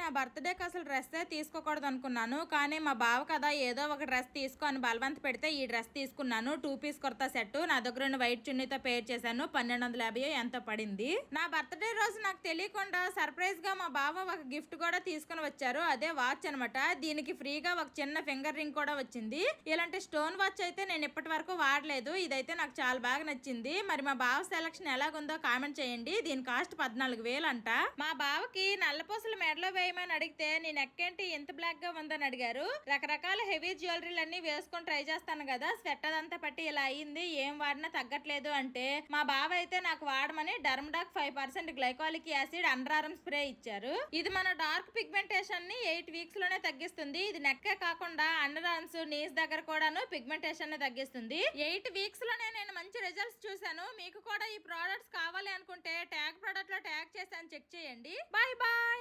నా బర్త్డేకి అసలు డ్రెస్సే తీసుకోకూడదు అనుకున్నాను. కానీ మా బావ కదా ఏదో ఒక డ్రెస్ తీసుకో అని బలవంత పెడితే ఈ డ్రెస్ తీసుకున్నాను. 2 పీస్ కుర్తా సెట్. నా దగ్గర ఉన్న వైట్ చున్నీతో పేర్ చేశాను. 1250 ఎంతో పడింది. నా బర్త్డే రోజు నాకు తెలియకుండా సర్ప్రైజ్ గా మా బావ ఒక గిఫ్ట్ కూడా తీసుకుని వచ్చారు. అదే వాచ్ అనమాట. దీనికి ఫ్రీగా ఒక చిన్న ఫింగర్ రింగ్ కూడా వచ్చింది. ఇలాంటి స్టోన్ వాచ్ అయితే నేను ఇప్పటి వరకు వాడలేదు. ఇదైతే నాకు చాలా బాగా నచ్చింది. మరి మా బావ సెలక్షన్ ఎలాగుందో కామెంట్ చేయండి. దీని కాస్ట్ 14,000 అంట. మా బావకి నల్లపూసలు మెడలో వేయమని అడిగితే నీ నెక్ ఏంటి ఎంత బ్లాక్ గా ఉందని అడిగారు. రకరకాల హెవీ జ్యువెలరీలు అన్ని వేసుకొని ట్రై చేస్తాను కదా, స్వెట్ అదంతా పట్టి ఇలా అయింది, ఏం వాడినా తగ్గట్లేదు అంటే మా బావ అయితే నాకు వాడమని డర్మడాక్ 5% glycolic acid under arm spray ఇచ్చారు. ఇది మన డార్క్ పిగ్మెంటేషన్ ని 8 వీక్స్ లోనే తగ్గిస్తుంది. ఇది నెక్కే కాకుండా అండర్ ఆర్మ్స్, నీస్ దగ్గర కూడాను పిగ్మెంటేషన్ ని తగ్గిస్తుంది. 8 వీక్స్ లోనే నేను మంచి రిజల్ట్స్ చూసాను. మీకు కూడా ఈ ప్రోడక్ట్స్ కావాలి అనుకుంటే ట్యాగ్ ప్రోడక్ట్ లో ట్యాగ్ చేశాను, చెక్ చేయండి. Bye bye.